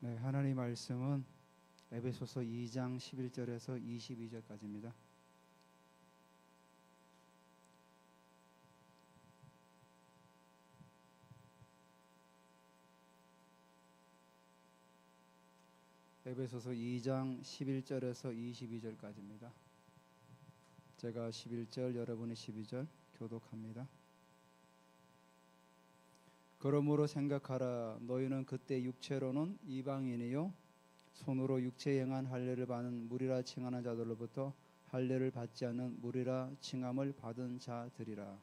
네, 하나님 말씀은 에베소서 2장 11절에서 22절까지입니다. 에베소서 2장 11절에서 22절까지입니다. 제가 11절, 여러분이 12절 교독합니다. 그러므로 생각하라. 너희는 그때 육체로는 이방인이요 손으로 육체에 행한 할례를 받는 무리라 칭하는 자들로부터 할례를 받지 않는 무리라 칭함을 받은 자들이라.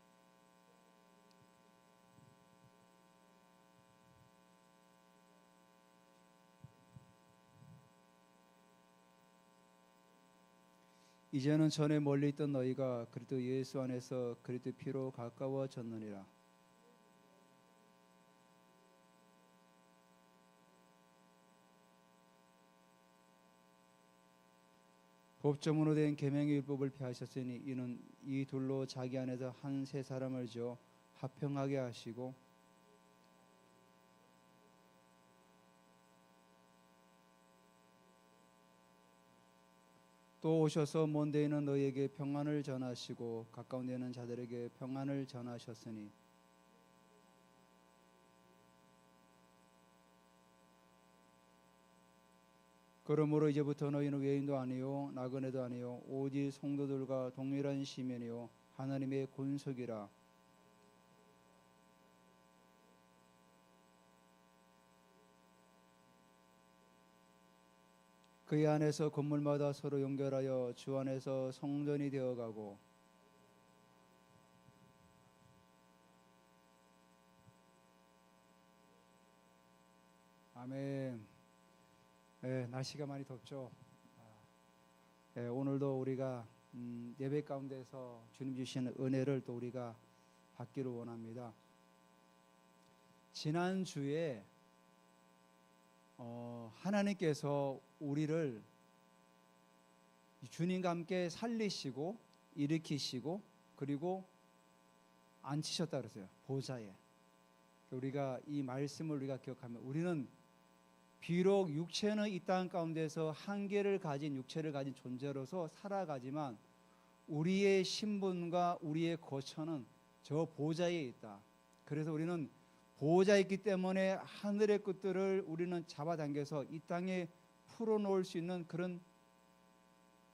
이제는 전에 멀리 있던 너희가 그리스도 예수 안에서 그리스도 피로 가까워졌느니라. 법조문으로 된 계명의 율법을 폐하셨으니 이는 이 둘로 자기 안에서 한 세 사람을 지어 화평하게 하시고 또 오셔서 먼 데 있는 너희에게 평안을 전하시고 가까운 데 있는 자들에게 평안을 전하셨으니 그러므로 이제부터 너희는 외인도 아니요 나그네도 아니요 오직 성도들과 동일한 시민이요 하나님의 권속이라. 그의 안에서 건물마다 서로 연결하여 주 안에서 성전이 되어가고 아멘. 네, 날씨가 많이 덥죠. 네, 오늘도 우리가 예배 가운데서 주님 주시는 은혜를 또 우리가 받기를 원합니다. 지난주에 하나님께서 우리를 주님과 함께 살리시고 일으키시고 그리고 앉히셨다 그랬어요. 보좌에. 우리가 이 말씀을 우리가 기억하면 우리는 비록 육체는 이 땅 가운데서 한계를 가진 육체를 가진 존재로서 살아가지만 우리의 신분과 우리의 거처는 저 보좌에 있다. 그래서 우리는 보좌에 있기 때문에 하늘의 것들을 우리는 잡아당겨서 이 땅에 풀어놓을 수 있는 그런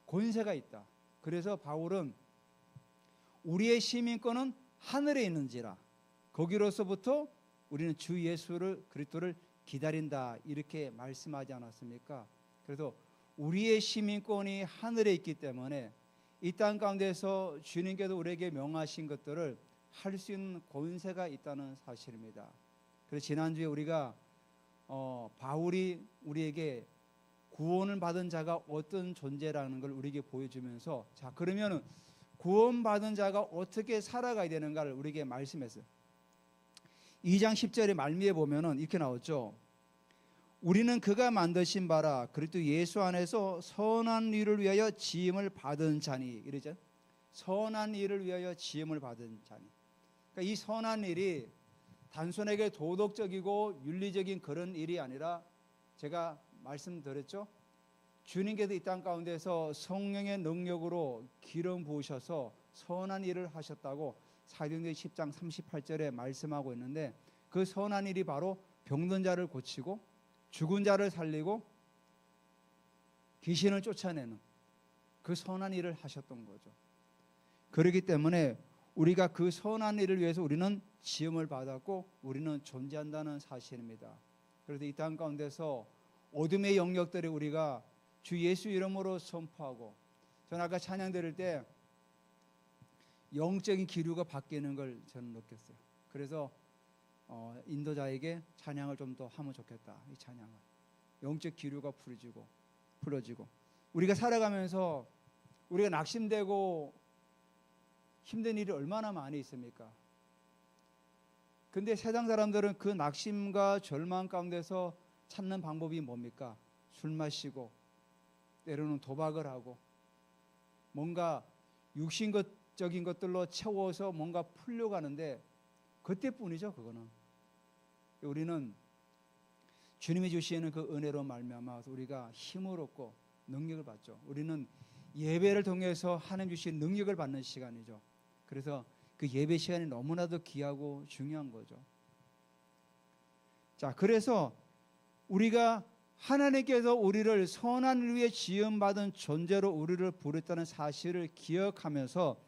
권세가 있다. 그래서 바울은 우리의 시민권은 하늘에 있는지라 거기로서부터 우리는 주 예수를 그리스도를 기다린다 이렇게 말씀하지 않았습니까? 그래서 우리의 시민권이 하늘에 있기 때문에 이 땅 가운데서 주님께서 우리에게 명하신 것들을 할 수 있는 권세가 있다는 사실입니다. 그래서 지난주에 우리가 바울이 우리에게 구원을 받은 자가 어떤 존재라는 걸 우리에게 보여주면서 자 그러면은 구원받은 자가 어떻게 살아가야 되는가를 우리에게 말씀했어요. 2장 10절의 말미에 보면은 이렇게 나왔죠. 우리는 그가 만드신 바라 그리스도 예수 안에서 선한 일을 위하여 지음을 받은 자니 이러죠. 선한 일을 위하여 지음을 받은 자니. 그러니까 이 선한 일이 단순하게 도덕적이고 윤리적인 그런 일이 아니라 제가 말씀드렸죠. 주님께서 이 땅 가운데서 성령의 능력으로 기름 부으셔서 선한 일을 하셨다고 사도행전 10장 38절에 말씀하고 있는데 그 선한 일이 바로 병든 자를 고치고 죽은 자를 살리고 귀신을 쫓아내는 그 선한 일을 하셨던 거죠. 그렇기 때문에 우리가 그 선한 일을 위해서 우리는 지음을 받았고 우리는 존재한다는 사실입니다. 그래서 이 땅 가운데서 어둠의 영역들을 우리가 주 예수 이름으로 선포하고 저는 아까 찬양 드릴 때 영적인 기류가 바뀌는 걸 저는 느꼈어요. 그래서 인도자에게 찬양을 좀 더 하면 좋겠다. 이 찬양을 영적 기류가 풀어지고 우리가 살아가면서 우리가 낙심되고 힘든 일이 얼마나 많이 있습니까? 근데 세상 사람들은 그 낙심과 절망 가운데서 찾는 방법이 뭡니까? 술 마시고 때로는 도박을 하고 뭔가 육신적인 것들로 채워서 뭔가 풀려가는데 그때뿐이죠. 그거는 우리는 주님이 주시는 그 은혜로 말미암아 우리가 힘을 얻고 능력을 받죠. 우리는 예배를 통해서 하나님 주신 능력을 받는 시간이죠. 그래서 그 예배 시간이 너무나도 귀하고 중요한 거죠. 자, 그래서 우리가 하나님께서 우리를 선한 일 위해 지음받은 존재로 우리를 부르셨다는 사실을 기억하면서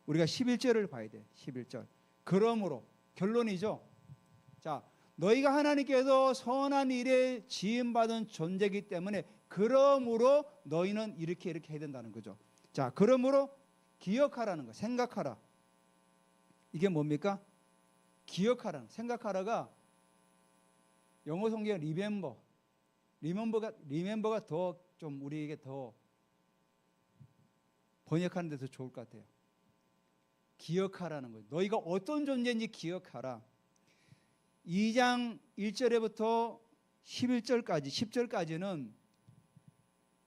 우리가 11절을 봐야 돼. 11절. 그러므로 결론이죠. 자, 너희가 하나님께서 선한 일에 지음받은 존재이기 때문에 그러므로 너희는 이렇게 해야 된다는 거죠. 자, 그러므로 기억하라는 거, 생각하라. 이게 뭡니까? 기억하라는, 생각하라가 영어 성경 리멤버가 더 좀 우리에게 더 번역하는 데 더 좋을 것 같아요. 기억하라는 거예요. 너희가 어떤 존재인지 기억하라. 2장 1절에부터 11절까지 10절까지는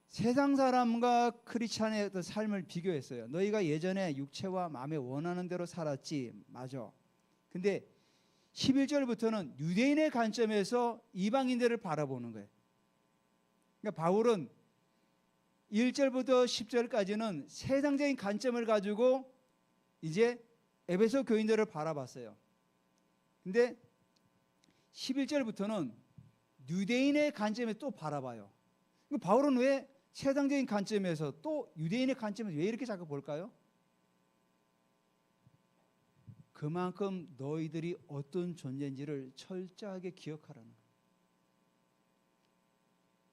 세상 사람과 크리스찬의 어떤 삶을 비교했어요. 너희가 예전에 육체와 마음에 원하는 대로 살았지. 맞아. 근데 11절부터는 유대인의 관점에서 이방인들을 바라보는 거예요. 그러니까 바울은 1절부터 10절까지는 세상적인 관점을 가지고 이제 에베소 교인들을 바라봤어요. 근데 11절부터는 유대인의 관점에 또 바라봐요. 바울은 왜 세상적인 관점에서 또 유대인의 관점에서 왜 이렇게 자꾸 볼까요? 그만큼 너희들이 어떤 존재인지를 철저하게 기억하라는 거예요.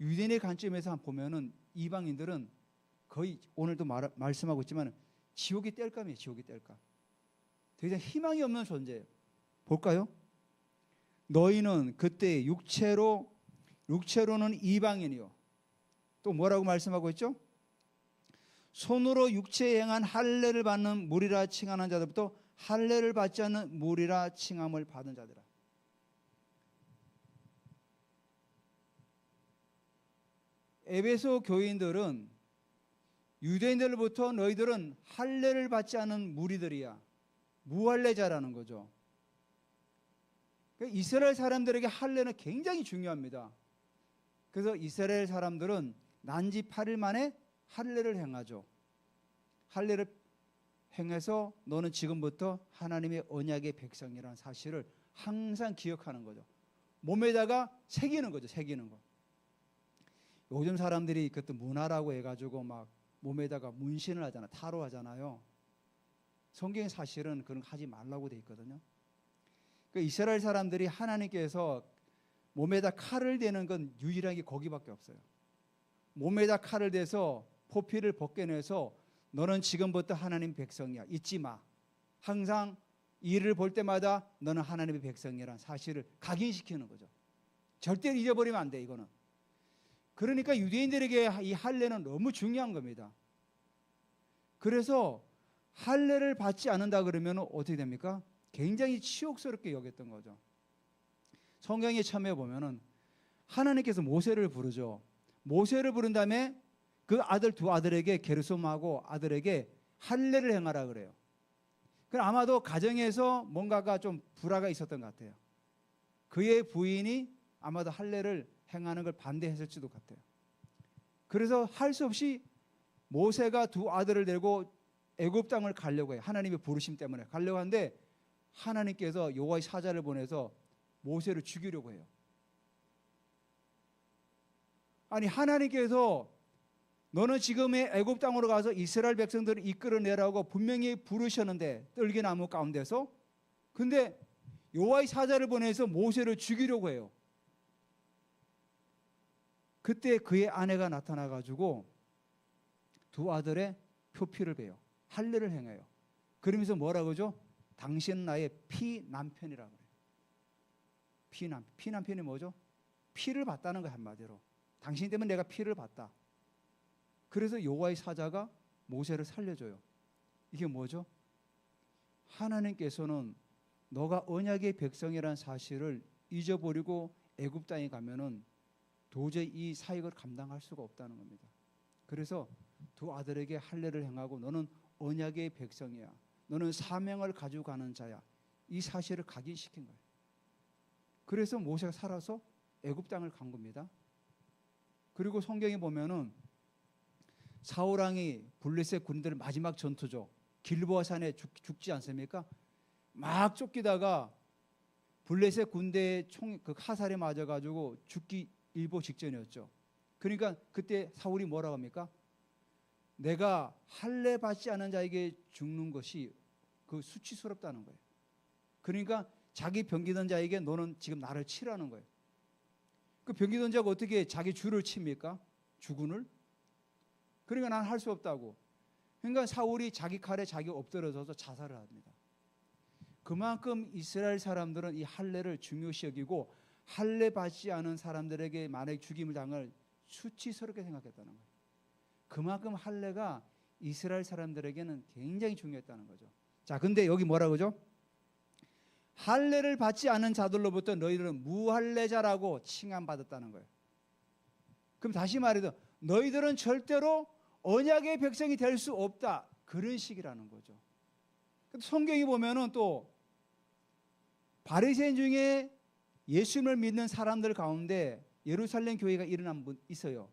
유대인의 관점에서 보면은 이방인들은 거의 오늘도 말씀하고 있지만 지옥이 뗄감이에요. 지옥이 뗄감. 더 이상 희망이 없는 존재예요. 볼까요? 너희는 그때 육체로는 이방인이요. 또 뭐라고 말씀하고 있죠? 손으로 육체에 행한 할례를 받는 무리라 칭하는 자들부터 할례를 받지 않는 무리라 칭함을 받은 자들아. 에베소 교인들은 유대인들로부터 너희들은 할례를 받지 않은 무리들이야. 무할례자라는 거죠. 이스라엘 사람들에게 할례는 굉장히 중요합니다. 그래서 이스라엘 사람들은 난지 8일 만에 할례를 행하죠. 할례를 행해서 너는 지금부터 하나님의 언약의 백성이라는 사실을 항상 기억하는 거죠. 몸에다가 새기는 거죠. 새기는 거. 요즘 사람들이 그것도 문화라고 해가지고 막 몸에다가 문신을 하잖아. 타로 하잖아요. 성경의 사실은 그런 거 하지 말라고 돼 있거든요. 그 이스라엘 사람들이 하나님께서 몸에다 칼을 대는 건 유일하게 거기밖에 없어요. 몸에다 칼을 대서 포피를 벗겨내서 너는 지금부터 하나님 백성이야. 잊지 마. 항상 이를 볼 때마다 너는 하나님의 백성이라는 사실을 각인시키는 거죠. 절대 잊어버리면 안 돼, 이거는. 그러니까 유대인들에게 이 할례는 너무 중요한 겁니다. 그래서 할례를 받지 않는다 그러면 어떻게 됩니까? 굉장히 치욕스럽게 여겼던 거죠. 성경에 처음에 보면은 하나님께서 모세를 부르죠. 모세를 부른 다음에 그 아들 두 아들에게 게르솜하고 아들에게 할례를 행하라 그래요. 그럼 아마도 가정에서 뭔가가 좀 불화가 있었던 것 같아요. 그의 부인이 아마도 할례를 행하는 걸 반대했을지도 같아요. 그래서 할 수 없이 모세가 두 아들을 데리고 애굽 땅을 가려고 해요. 하나님의 부르심 때문에 가려고 하는데 하나님께서 여호와의 사자를 보내서 모세를 죽이려고 해요. 아니 하나님께서 너는 지금의 애굽 땅으로 가서 이스라엘 백성들을 이끌어내라고 분명히 부르셨는데 떨기나무 가운데서 근데 여호와의 사자를 보내서 모세를 죽이려고 해요. 그때 그의 아내가 나타나 가지고 두 아들의 표피를 베요. 할례를 행해요. 그러면서 뭐라고 하죠? 당신은 나의 피남편이라고 그래요. 피남편이 뭐죠? 피를 봤다는 거예요. 한마디로. 당신 때문에 내가 피를 봤다. 그래서 여호와의 사자가 모세를 살려줘요. 이게 뭐죠? 하나님께서는 너가 언약의 백성이라는 사실을 잊어버리고 애굽 땅에 가면은 도저히 이 사역을 감당할 수가 없다는 겁니다. 그래서 두 아들에게 할례를 행하고 너는 언약의 백성이야. 너는 사명을 가지고 가는 자야. 이 사실을 각인시킨 거예요. 그래서 모세가 살아서 애굽 땅을 간 겁니다. 그리고 성경에 보면은 사울 왕이 블레셋 군대를 마지막 전투죠. 길보아 산에 죽지 않습니까? 막 쫓기다가 블레셋 군대의 그 화살에 맞아가지고 죽기 일보 직전이었죠. 그러니까 그때 사울이 뭐라고 합니까? 내가 할례 받지 않은 자에게 죽는 것이 그 수치스럽다는 거예요. 그러니까 자기 병기던 자에게 너는 지금 나를 치라는 거예요. 그 병기던 자가 어떻게 자기 주를 칩니까? 주군을? 그러니까 난 할 수 없다고. 그러니까 사울이 자기 칼에 자기 엎드려져서 자살을 합니다. 그만큼 이스라엘 사람들은 이 할례를 중요시 여기고 할례 받지 않은 사람들에게 만약에 죽임을 당할 수치스럽게 생각했다는 거예요. 그만큼 할례가 이스라엘 사람들에게는 굉장히 중요했다는 거죠. 자, 근데 여기 뭐라고 그러죠? 할례를 받지 않은 자들로부터 너희들은 무할례자라고 칭함받았다는 거예요. 그럼 다시 말해도 너희들은 절대로 언약의 백성이 될 수 없다. 그런 식이라는 거죠. 성경이 보면은 또 바리새인 중에 예수님을 믿는 사람들 가운데 예루살렘 교회가 일어난 분 있어요.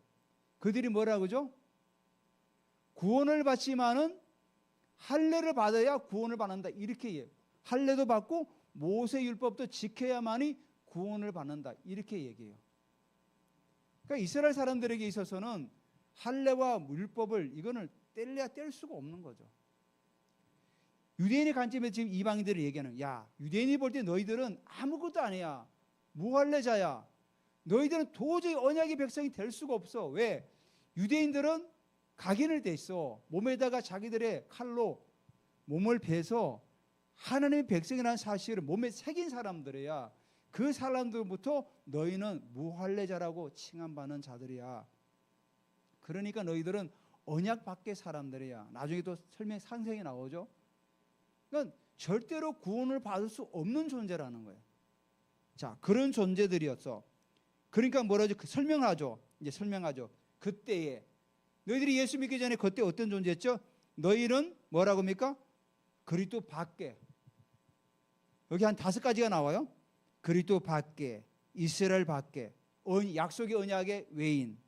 그들이 뭐라고 그러죠? 구원을 받지만은 할례를 받아야 구원을 받는다. 이렇게 얘기해요. 할례도 받고 모세 율법도 지켜야만이 구원을 받는다. 이렇게 얘기해요. 그러니까 이스라엘 사람들에게 있어서는 할례와 율법을 이거는 뗄래야 뗄 수가 없는 거죠. 유대인의 관점에서 지금 이방인들을 얘기하는, 야, 유대인이 볼 때 너희들은 아무것도 아니야. 무할례자야. 너희들은 도저히 언약의 백성이 될 수가 없어. 왜? 유대인들은 각인을 돼 있어. 몸에다가 자기들의 칼로 몸을 베서 하나님의 백성이라는 사실을 몸에 새긴 사람들이야. 그 사람들부터 너희는 무할례자라고 칭함받는 자들이야. 그러니까 너희들은 언약 밖의 사람들이야. 나중에 또 상생이 나오죠. 그러니까 절대로 구원을 받을 수 없는 존재라는 거예요. 자, 그런 존재들이었어. 그러니까 뭐라죠? 설명하죠. 이제 설명하죠. 그때에 너희들이 예수 믿기 전에 그때 어떤 존재였죠? 너희는 뭐라고 합니까? 그리스도 밖에. 여기 한 5가지가 나와요. 그리스도 밖에, 이스라엘 밖에, 약속의 언약의 외인,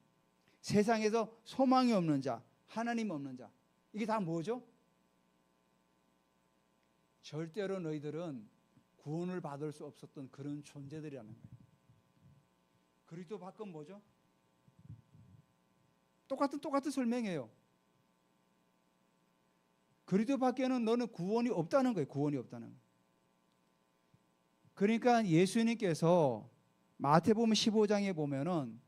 세상에서 소망이 없는 자, 하나님 없는 자. 이게 다 뭐죠? 절대로 너희들은 구원을 받을 수 없었던 그런 존재들이라는 거예요. 그리스도 밖은 뭐죠? 똑같은 설명이에요. 그리스도 밖에는 너는 구원이 없다는 거예요. 구원이 없다는 거예요. 그러니까 예수님께서 마태복음 15장에 보면은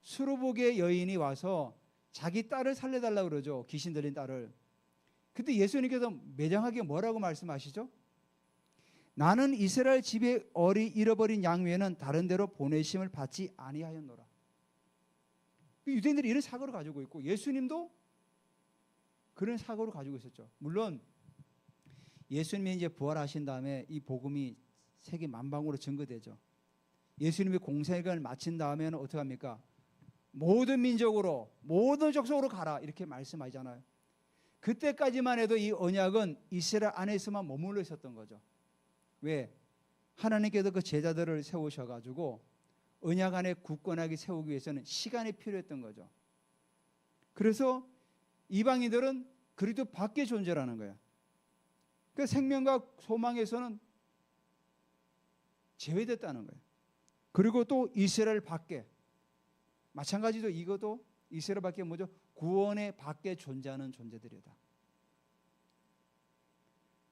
수르복의 여인이 와서 자기 딸을 살려달라고 그러죠. 귀신 들린 딸을. 근데 예수님께서 매장하게 뭐라고 말씀하시죠? 나는 이스라엘 집에 잃어버린 양 외에는 다른 데로 보내심을 받지 아니하였노라. 유대인들이 이런 사고를 가지고 있고 예수님도 그런 사고를 가지고 있었죠. 물론 예수님이 이제 부활하신 다음에 이 복음이 세계 만방으로 증거되죠. 예수님이 공생애를 마친 다음에는 어떻게 합니까? 모든 민족으로 모든 족속으로 가라 이렇게 말씀하잖아요. 그때까지만 해도 이 언약은 이스라엘 안에서만 머물러 있었던 거죠. 왜? 하나님께서 그 제자들을 세우셔가지고 언약 안에 굳건하게 세우기 위해서는 시간이 필요했던 거죠. 그래서 이방인들은 그리스도 밖의 존재라는 거예요. 그 생명과 소망에서는 제외됐다는 거예요. 그리고 또 이스라엘 밖에 마찬가지로 이것도 이스라엘 밖에 뭐죠? 구원의 밖에 존재하는 존재들이다.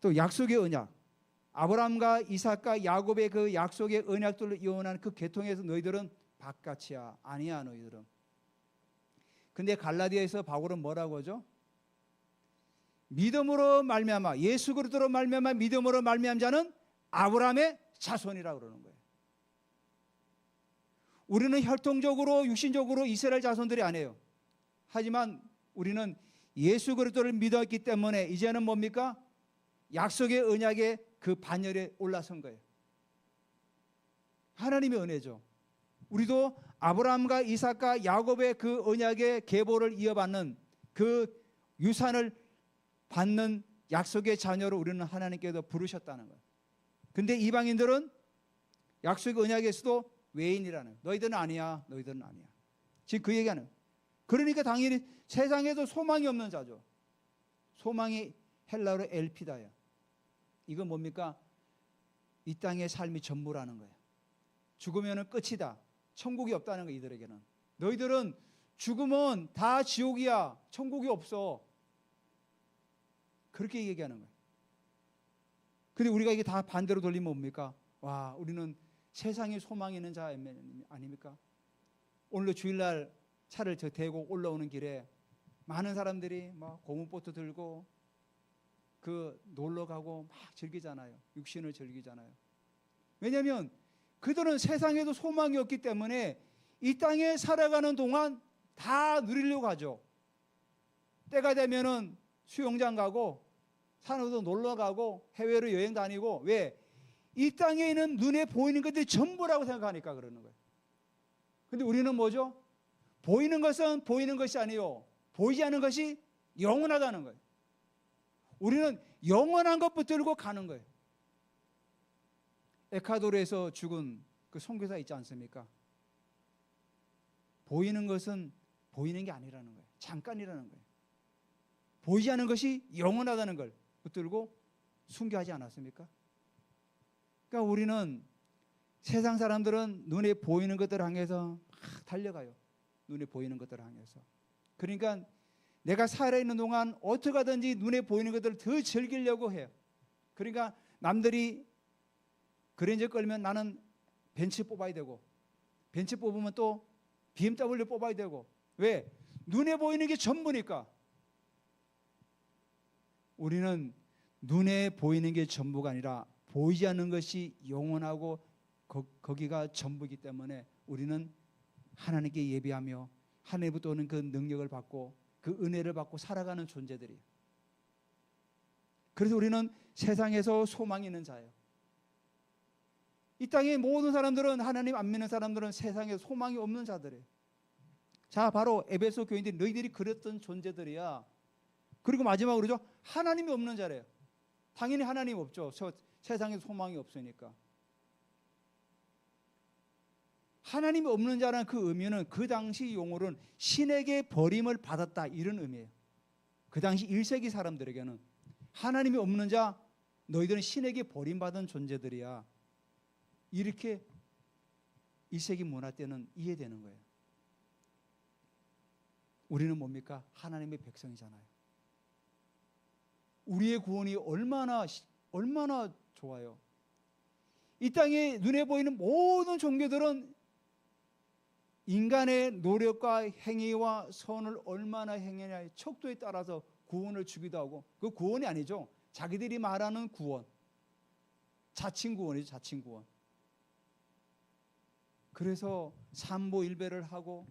또 약속의 언약, 아브라함과 이삭과 야곱의 그 약속의 언약들로 이어난 그 계통에서 너희들은 바깥이야. 아니야 너희들은. 근데 갈라디아에서 바울은 뭐라고 하죠? 믿음으로 말미암아 예수 그리스도로 말미암아 믿음으로 말미암은 자는 아브라함의 자손이라고 그러는 거예요. 우리는 혈통적으로 육신적으로 이스라엘 자손들이 아니에요. 하지만 우리는 예수 그리스도를 믿었기 때문에 이제는 뭡니까? 약속의 언약의 그 반열에 올라선 거예요. 하나님의 은혜죠. 우리도 아브라함과 이삭과 야곱의 그 언약의 계보를 이어받는 그 유산을 받는 약속의 자녀로 우리는 하나님께서 부르셨다는 거예요. 근데 이방인들은 약속의 언약에서도 외인이라는, 너희들은 아니야, 너희들은 아니야. 지금 그 얘기하는. 그러니까 당연히 세상에도 소망이 없는 자죠. 소망이 헬라어로 엘피다예요. 이건 뭡니까? 이 땅의 삶이 전부라는 거예요. 죽으면 끝이다. 천국이 없다는 거, 이들에게는. 너희들은 죽으면 다 지옥이야. 천국이 없어. 그렇게 얘기하는 거예요. 근데 우리가 이게 다 반대로 돌리면 뭡니까? 와, 우리는 세상에 소망이 있는 자 아닙니까? 오늘도 주일날 차를 대고 올라오는 길에 많은 사람들이 막 고무보트 들고 그 놀러 가고 막 즐기잖아요. 육신을 즐기잖아요. 왜냐하면 그들은 세상에도 소망이 없기 때문에 이 땅에 살아가는 동안 다 누리려고 하죠. 때가 되면은 수영장 가고 산으로 놀러 가고 해외로 여행 다니고. 왜? 이 땅에 있는 눈에 보이는 것들이 전부라고 생각하니까 그러는 거예요. 근데 우리는 뭐죠? 보이는 것은 보이는 것이 아니요, 보이지 않는 것이 영원하다는 거예요. 우리는 영원한 것 붙들고 가는 거예요. 에콰도르에서 죽은 그 선교사 있지 않습니까? 보이는 것은 보이는 게 아니라는 거예요. 잠깐이라는 거예요. 보이지 않는 것이 영원하다는 걸 붙들고 순교하지 않았습니까? 그러니까 우리는, 세상 사람들은 눈에 보이는 것들을 향해서 막 달려가요. 눈에 보이는 것들을 향해서. 그러니까 내가 살아있는 동안 어떻게 하든지 눈에 보이는 것들을 더 즐기려고 해요. 그러니까 남들이 그랜저 끌면 나는 벤츠 뽑아야 되고, 벤츠 뽑으면 또 BMW 뽑아야 되고. 왜? 눈에 보이는 게 전부니까. 우리는 눈에 보이는 게 전부가 아니라 보이지 않는 것이 영원하고 거기가 전부이기 때문에 우리는 하나님께 예배하며 하나님부터 오는 그 능력을 받고 그 은혜를 받고 살아가는 존재들이에요. 그래서 우리는 세상에서 소망이 있는 자예요. 이 땅의 모든 사람들은, 하나님 안 믿는 사람들은 세상에 소망이 없는 자들이에요. 자, 바로 에베소 교인들이 너희들이 그랬던 존재들이야. 그리고 마지막으로 그러죠. 하나님이 없는 자래요. 당연히 하나님 없죠. 세상에 소망이 없으니까. 하나님이 없는 자라는 그 의미는 그 당시 용어로는 신에게 버림을 받았다, 이런 의미예요. 그 당시 1세기 사람들에게는 하나님이 없는 자, 너희들은 신에게 버림받은 존재들이야, 이렇게 1세기 문화 때는 이해되는 거예요. 우리는 뭡니까? 하나님의 백성이잖아요. 우리의 구원이 얼마나 좋아요. 이 땅에 눈에 보이는 모든 종교들은 인간의 노력과 행위와 선을 얼마나 행하냐의 척도에 따라서 구원을 주기도 하고, 그 구원이 아니죠. 자기들이 말하는 구원, 자칭 구원이죠. 자칭 구원. 그래서 삼보일배를 하고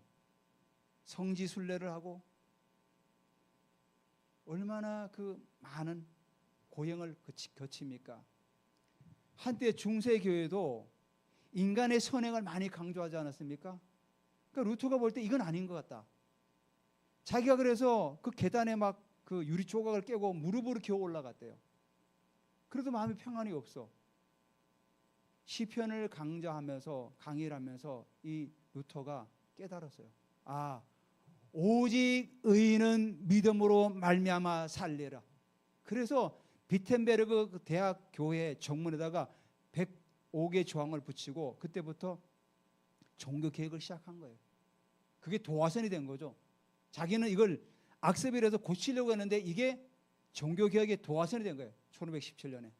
성지순례를 하고 얼마나 그 많은 고행을 거칩니까? 한때 중세교회도 인간의 선행을 많이 강조하지 않았습니까? 그러니까 루터가 볼 때 이건 아닌 것 같다. 자기가 그래서 그 계단에 막 그 유리 조각을 깨고 무릎으로 겨우 올라갔대요. 그래도 마음이 평안이 없어. 시편을 강의를 하면서 이 루터가 깨달았어요. 아, 오직 의인은 믿음으로 말미암아 살리라. 그래서 비텐베르그 대학 교회 정문에다가 105개 조항을 붙이고 그때부터 종교 개혁을 시작한 거예요. 그게 도화선이 된 거죠. 자기는 이걸 악습이라서 고치려고 했는데 이게 종교 개혁의 도화선이 된 거예요. 1517년에.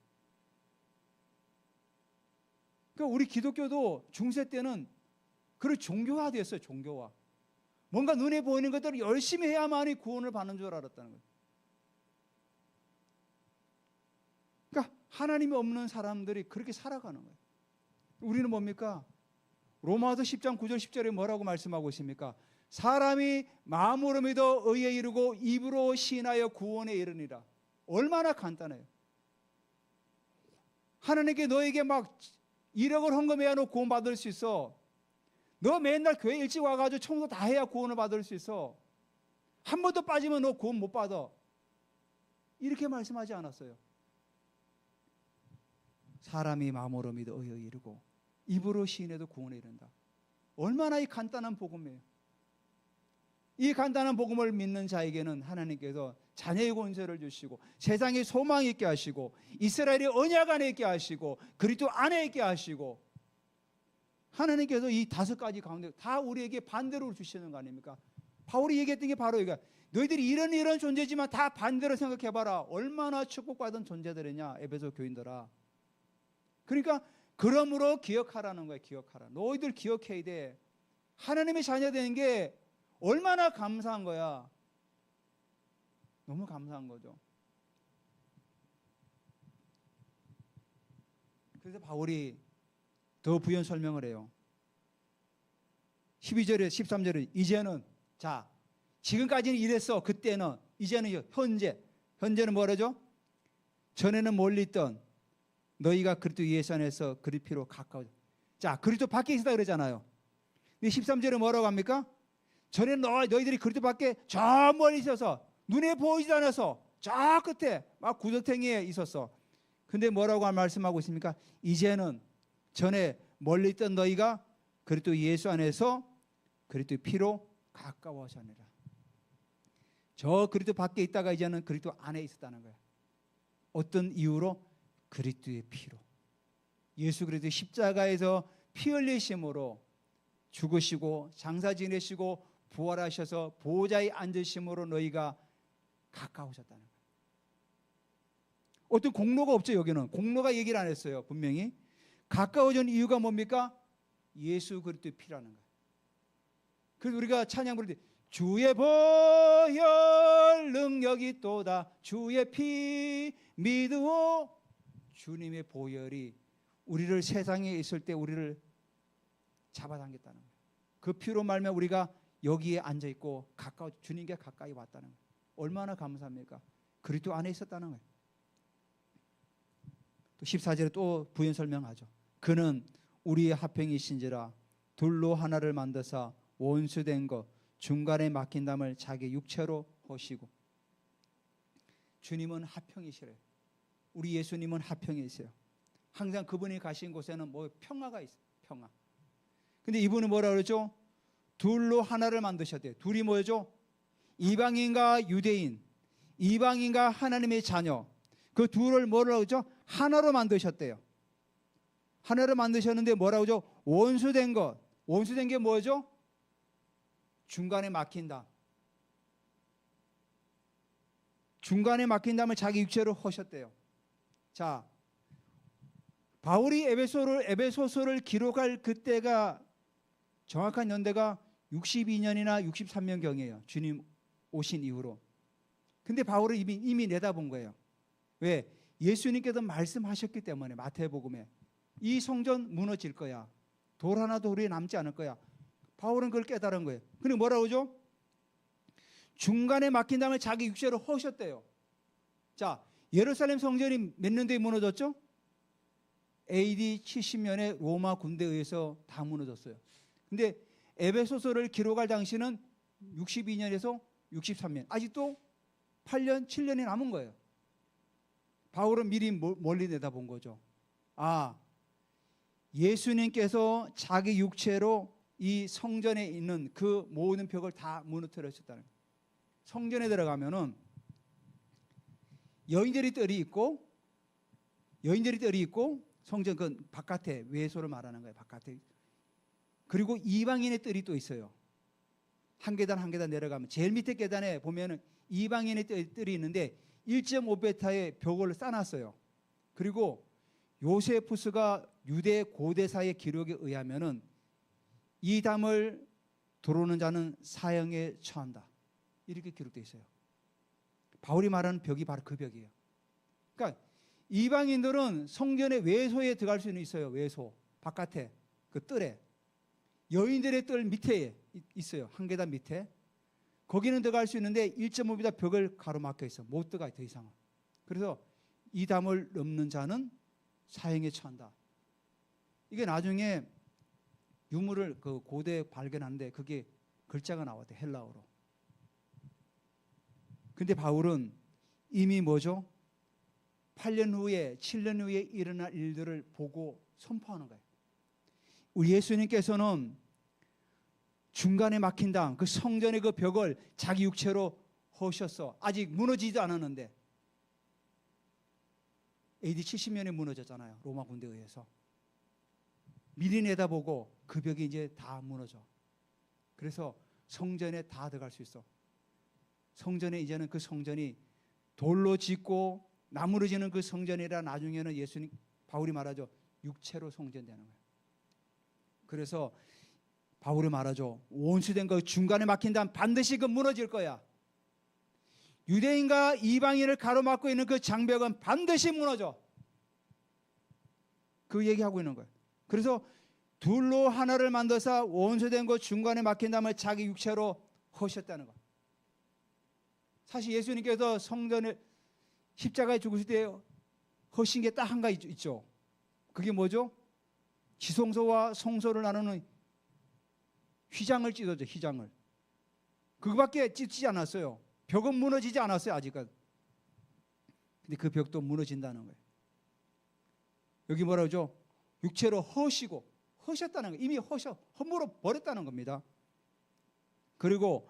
그러니까 우리 기독교도 중세 때는 그런 종교화됐어요. 종교화. 뭔가 눈에 보이는 것들을 열심히 해야만이 구원을 받는 줄 알았다는 거예요. 그러니까 하나님이 없는 사람들이 그렇게 살아가는 거예요. 우리는 뭡니까? 로마서 10장 9절 10절에 뭐라고 말씀하고 있습니까? 사람이 마음으로 믿어 의에 이르고 입으로 시인하여 구원에 이르니라. 얼마나 간단해요. 하나님께 너에게 막 1억을 헌금해야 너 구원 받을 수 있어. 너 맨날 교회 일찍 와가지고 청소 다 해야 구원을 받을 수 있어. 한 번도 빠지면 너 구원 못 받아. 이렇게 말씀하지 않았어요. 사람이 마음으로 믿어 의에 이르고 입으로 시인해도 구원에 이른다. 얼마나 이 간단한 복음이에요. 이 간단한 복음을 믿는 자에게는 하나님께서 자녀의 권세를 주시고 세상에 소망이 있게 하시고 이스라엘의 언약 안에 있게 하시고 그리스도 안에 있게 하시고 하나님께서 이 5가지 가운데 다 우리에게 반대로 주시는 거 아닙니까? 바울이 얘기했던 게 바로 이거. 너희들이 이런 존재지만 다 반대로 생각해봐라. 얼마나 축복받은 존재들이냐 에베소 교인들아. 그러니까 그러므로 기억하라는 거예요. 기억하라. 너희들 기억해야 돼. 하나님의 자녀 되는 게 얼마나 감사한 거야. 너무 감사한 거죠. 그래서 바울이 더 부연 설명을 해요. 12절에 13절에 이제는 자 지금까지는 이랬어. 그때는 이제는 현재는 뭐라죠? 전에는 멀리 있던 너희가 그리스도 예수 안에서 그리 피로 가까워져. 자 그리스도 밖에 있다 그러잖아요. 근데 13절에 뭐라고 합니까? 전에는 너희들이 그리스도 밖에 저 멀리 있어서 눈에 보이지 않아서 저 끝에 막 구석탱이에 있었어. 근데 뭐라고 말씀하고 있습니까? 이제는 전에 멀리 있던 너희가 그리스도 예수 안에서 그리스도의 피로 가까워졌느라. 저 그리스도 밖에 있다가 이제는 그리스도 안에 있었다는 거예요. 어떤 이유로? 그리스도의 피로. 예수 그리스도 십자가에서 피 흘리심으로 죽으시고 장사 지내시고 부활하셔서 보호자의 앉으심으로 너희가 가까우셨다는 거예요. 어떤 공로가 없죠. 여기는 공로가 얘기를 안 했어요. 분명히 가까워진 이유가 뭡니까? 예수 그리스도의 피라는 거예요. 그래서 우리가 찬양 부를 때 주의 보혈 능력이 또다 주의 피 믿으오. 주님의 보혈이 우리를 세상에 있을 때 우리를 잡아당겼다는 거예요. 그 피로 말미암아 우리가 여기에 앉아 있고 주님께 가까이 왔다는 거예요. 얼마나 감사합니까? 그리스도 안에 있었다는 거예요. 또 14절에 또 부연 설명하죠. 그는 우리의 화평이신지라 둘로 하나를 만드사 원수된 것 중간에 막힌 담을 자기 육체로 허시고. 주님은 화평이시래요. 우리 예수님은 화평이세요. 항상 그분이 가신 곳에는 뭐 평화가 있어요. 평화. 근데 이분은 뭐라 그러죠? 둘로 하나를 만드셨대요. 둘이 뭐죠? 이방인과 유대인, 이방인과 하나님의 자녀. 그 둘을 뭐라고 그러죠? 하나로 만드셨대요. 하나로 만드셨는데 뭐라고 그러죠? 원수된 것. 원수된 게 뭐죠? 중간에 막힌다. 중간에 막힌 다음에 자기 육체로 허셨대요. 자, 바울이 에베소서를 기록할 그때가 정확한 연대가 62년이나 63년경이에요. 주님 오신 이후로. 근데 바울은 이미 내다본 거예요. 왜? 예수님께서 말씀하셨기 때문에 마태복음에 이 성전 무너질 거야. 돌 하나도 우리에 남지 않을 거야. 바울은 그걸 깨달은 거예요. 근데 뭐라고 하죠? 중간에 막힌 다음에 자기 육체로 허셨대요. 자, 예루살렘 성전이 몇 년도에 무너졌죠? AD 70년에 로마 군대에 의해서 다 무너졌어요. 근데 에베소서를 기록할 당시는 62년에서 63년. 아직도 8년, 7년이 남은 거예요. 바울은 미리 멀리 내다본 거죠. 아, 예수님께서 자기 육체로 이 성전에 있는 그 모든 벽을 다 무너뜨렸다는 거예요. 성전에 들어가면은 여인들이 뜰이 있고 성전 그 바깥에 외소를 말하는 거예요. 바깥에. 그리고 이방인의 뜰이 또 있어요. 한 계단 한 계단 내려가면 제일 밑에 계단에 보면은 이방인의 뜰이 있는데 1.5베타의 벽을 쌓아놨어요. 그리고 요세푸스가 유대 고대사의 기록에 의하면은 이 담을 들어오는 자는 사형에 처한다. 이렇게 기록되어 있어요. 바울이 말하는 벽이 바로 그 벽이에요. 그러니까 이방인들은 성전의 외소에 들어갈 수는 있어요. 외소 바깥에 그 뜰에. 여인들의 뜰 밑에 있어요. 한 계단 밑에. 거기는 들어갈 수 있는데 1.5m 벽을 가로막혀 있어. 못 들어가요. 더 이상은. 그래서 이 담을 넘는 자는 사형에 처한다. 이게 나중에 유물을 그 고대에 발견하는데 그게 글자가 나왔대. 헬라어로. 근데 바울은 이미 뭐죠? 8년 후에 7년 후에 일어날 일들을 보고 선포하는 거예요. 우리 예수님께서는 중간에 막힌 당 그 성전의 그 벽을 자기 육체로 허셨어. 아직 무너지지도 않았는데 AD 70년에 무너졌잖아요. 로마 군대에 의해서. 미리 내다보고 그 벽이 이제 다 무너져. 그래서 성전에 다 들어갈 수 있어. 성전에 이제는 그 성전이 돌로 짓고 나무로 짓는 그 성전이라 나중에는 예수님 바울이 말하죠. 육체로 성전되는 거예요. 그래서 바울이 말하죠. 원수된 거 중간에 막힌 다음 반드시 그 무너질 거야. 유대인과 이방인을 가로막고 있는 그 장벽은 반드시 무너져. 그 얘기하고 있는 거예요. 그래서 둘로 하나를 만들어서 원수된 것 중간에 막힌 다음에 자기 육체로 허셨다는 거. 사실 예수님께서 성전을 십자가에 죽으실 때 허신 게 딱 한 가지 있죠. 그게 뭐죠? 지성소와 성소를 나누는 휘장을 찢어져. 휘장을. 그거밖에 찢지 않았어요. 벽은 무너지지 않았어요. 아직까지. 근데 그 벽도 무너진다는 거예요. 여기 뭐라 그러죠? 육체로 허시고 허셨다는 거예요. 이미 허물어 버렸다는 겁니다. 그리고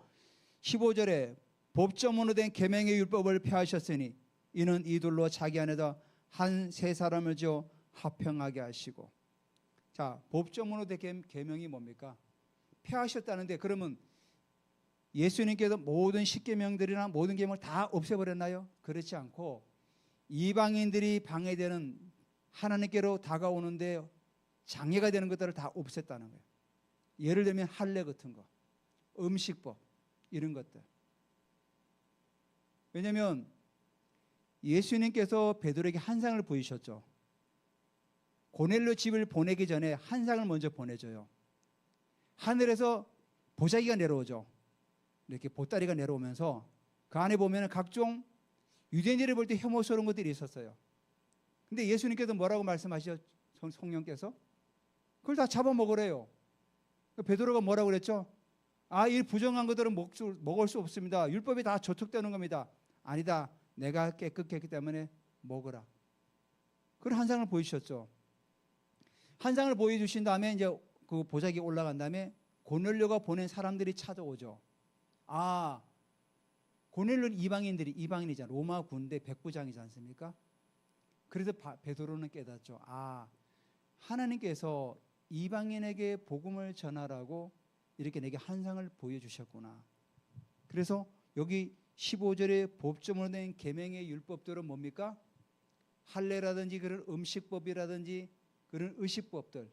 15절에 법조문으로 된 계명의 율법을 폐하셨으니 이는 이들로 자기 안에다 한 세 사람을 지어 화평하게 하시고. 자, 법조문으로 된 계명이 뭡니까? 폐하셨다는데 그러면 예수님께서 모든 십계명들이나 모든 계명을 다 없애버렸나요? 그렇지 않고 이방인들이 방해되는 하나님께로 다가오는데 장애가 되는 것들을 다 없앴다는 거예요. 예를 들면 할례 같은 거, 음식법 이런 것들. 왜냐하면 예수님께서 베드로에게 환상을 보이셨죠. 고넬료 집을 보내기 전에 환상을 먼저 보내줘요. 하늘에서 보자기가 내려오죠. 이렇게 보따리가 내려오면서 그 안에 보면 각종 유대인들을 볼 때 혐오스러운 것들이 있었어요. 근데 예수님께서 뭐라고 말씀하시죠? 성령께서 그걸 다 잡아먹으래요. 베드로가 뭐라고 그랬죠? 이 부정한 것들은 먹을 수 없습니다. 율법이 다 저촉되는 겁니다. 아니다. 내가 깨끗했기 때문에 먹으라. 그런 환상을 보여주셨죠. 환상을 보여주신 다음에 이제 그 보자기에 올라간 다음에 고넬료가 보낸 사람들이 찾아오죠. 고넬료는 이방인이잖아요. 로마 군대 백부장이지 않습니까? 그래서 베드로는 깨닫죠. 하나님께서 이방인에게 복음을 전하라고 이렇게 내게 환상을 보여주셨구나. 그래서 여기 15절에 법조문으로 된 계명의 율법들은 뭡니까? 할례라든지 그런 음식법이라든지 그런 의식법들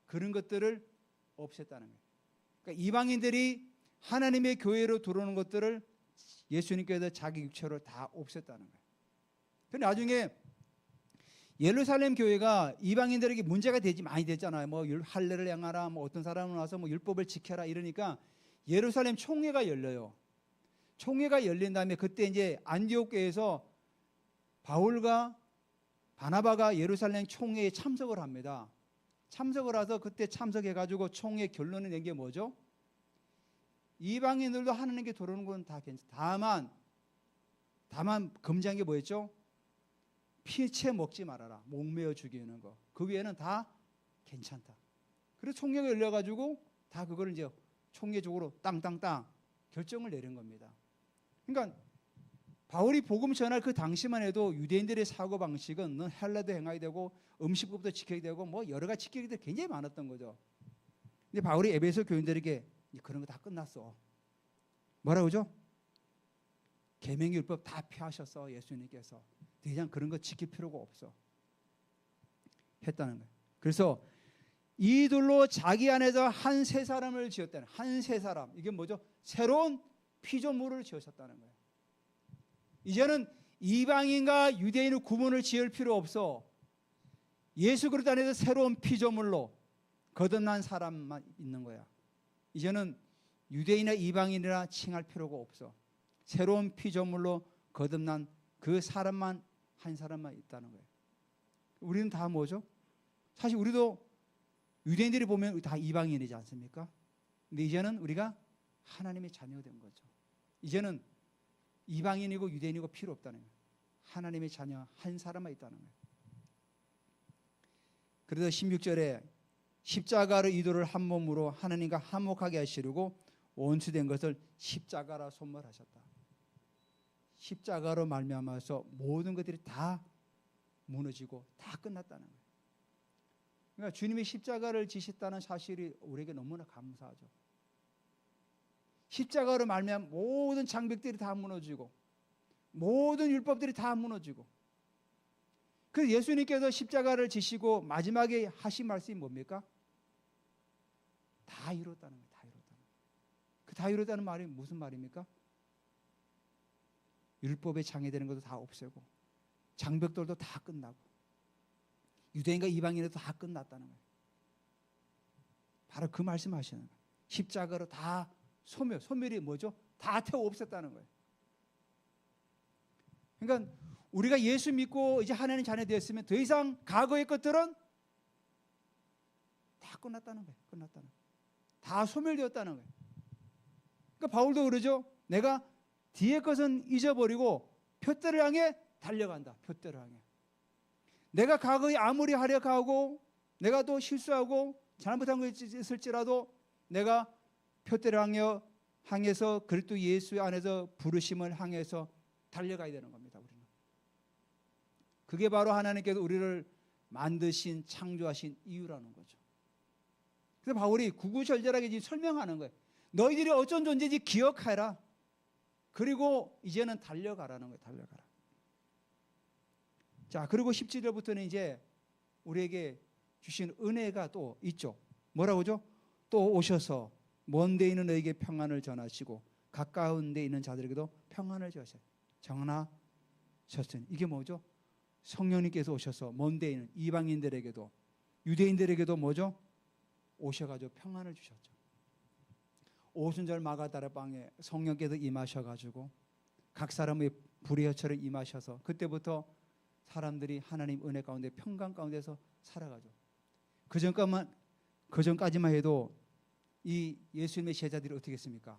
그런 것들을 없앴다는 거예요. 그러니까 이방인들이 하나님의 교회로 들어오는 것들을 예수님께서 자기 육체로 다 없앴다는 거예요. 그런데 나중에 예루살렘 교회가 이방인들에게 문제가 많이 됐잖아요. 뭐 할례를 행하라, 뭐 어떤 사람은 와서 뭐 율법을 지켜라 이러니까 예루살렘 총회가 열려요. 총회가 열린 다음에 그때 이제 안디옥 교회에서 바울과 바나바가 예루살렘 총회에 참석을 합니다. 참석을 해서 그때 참석해가지고 총회 결론을 낸 게 뭐죠? 이방인들도 하나님께 들어오는 건 다 괜찮다. 다만 금지한 게 뭐였죠? 피채 먹지 말아라. 목매어 죽이는 거. 그 외에는 다 괜찮다. 그래서 총회가 열려가지고 다 그걸 이제 총회적으로 땅땅땅 결정을 내린 겁니다. 그러니까 바울이 복음 전할 그 당시만 해도 유대인들의 사고 방식은 넌 할례도 행하게 되고 음식법도 지켜야 되고 뭐 여러 가지 지키게 될 굉장히 많았던 거죠. 근데 바울이 에베소 교인들에게 그런 거 다 끝났어. 뭐라고 그러죠? 계명의 율법 다 폐하셨어. 예수님께서. 더 이상 그런 거 지킬 필요가 없어. 했다는 거예요. 그래서 이들로 자기 안에서 한 세 사람을 지었다는 한 세 사람. 이게 뭐죠? 새로운 피조물을 지으셨다는 거예요. 이제는 이방인과 유대인의 구분을 지을 필요 없어. 예수 그리스도 안에서 새로운 피조물로 거듭난 사람만 있는 거야. 이제는 유대인이나 이방인이라 칭할 필요가 없어. 새로운 피조물로 거듭난 그 사람만 한 사람만 있다는 거예요. 우리는 다 뭐죠? 사실 우리도 유대인들이 보면 다 이방인이지 않습니까? 근데 이제는 우리가 하나님의 자녀가 된 거죠. 이제는 이방인이고 유대인이고 필요 없다는 거예요. 하나님의 자녀 한 사람만 있다는 거예요. 그래서 16절에 십자가로 이도를 한 몸으로 하나님과 화목하게 하시려고 원수된 것을 십자가라 손말하셨다. 십자가로 말미암아서 모든 것들이 다 무너지고 다 끝났다는 거예요. 그러니까 주님이 십자가를 지셨다는 사실이 우리에게 너무나 감사하죠. 십자가로 말미암아 모든 장벽들이 다 무너지고 모든 율법들이 다 무너지고, 그래서 예수님께서 십자가를 지시고 마지막에 하신 말씀이 뭡니까? 다 이뤘다는 거예요. 다 이뤘다는 거예요. 그 다 이뤘다는 말이 무슨 말입니까? 율법에 장애되는 것도 다 없애고 장벽들도 다 끝나고 유대인과 이방인에도 다 끝났다는 거예요. 바로 그 말씀하시는 거예요. 십자가로 다 소멸이 뭐죠? 다 태워 없앴다는 거예요. 그러니까 우리가 예수 믿고 이제 하나님 자녀 되었으면 더 이상 과거의 것들은 다 끝났다는 거예요. 끝났다는 거예요. 다 소멸되었다는 거예요. 그러니까 바울도 그러죠. 내가 뒤의 것은 잊어버리고 표대를 향해 달려간다. 표대를 향해. 내가 과거에 아무리 하려고 내가 또 실수하고 잘못한 거 있을지라도 내가 표대를 향해서 그리스도 예수 안에서 부르심을 향해서 달려가야 되는 겁니다. 우리는. 그게 바로 하나님께서 우리를 만드신 창조하신 이유라는 거죠. 그래서 바울이 구구절절하게 지금 설명하는 거예요. 너희들이 어쩐 존재인지 기억하라. 그리고 이제는 달려가라는 거예요. 달려가라. 자, 그리고 17절부터는 이제 우리에게 주신 은혜가 또 있죠. 뭐라고 하죠? 또 오셔서 먼 데 있는 너에게 평안을 전하시고 가까운 데 있는 자들에게도 평안을 전하셨으니. 이게 뭐죠? 성령님께서 오셔서 먼 데 있는 이방인들에게도 유대인들에게도 뭐죠? 오셔가지고 평안을 주셨죠. 오순절 마가다라방에 성령께서 임하셔가지고 각 사람의 불의처럼 임하셔서 그때부터 사람들이 하나님 은혜 가운데 평강 가운데서 살아가죠. 그전까지만 해도 이 예수님의 제자들이 어떻게 했습니까?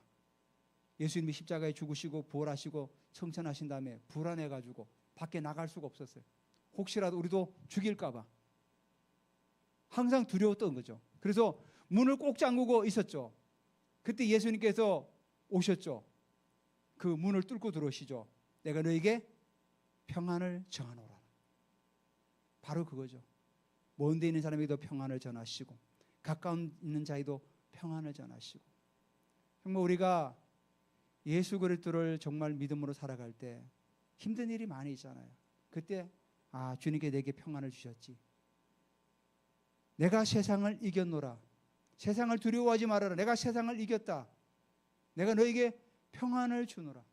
예수님이 십자가에 죽으시고 부활하시고 성천하신 다음에 불안해가지고 밖에 나갈 수가 없었어요. 혹시라도 우리도 죽일까 봐 항상 두려웠던 거죠. 그래서 문을 꼭 잠그고 있었죠. 그때 예수님께서 오셨죠. 그 문을 뚫고 들어오시죠. 내가 너에게 평안을 전하노라. 바로 그거죠. 먼 데 있는 사람에게도 평안을 전하시고 가까운 있는 자에도 평안을 전하시고. 정말 우리가 예수 그리스도를 정말 믿음으로 살아갈 때 힘든 일이 많이 있잖아요. 그때 주님께 내게 평안을 주셨지. 내가 세상을 이겼노라. 세상을 두려워하지 말아라. 내가 세상을 이겼다. 내가 너에게 평안을 주노라.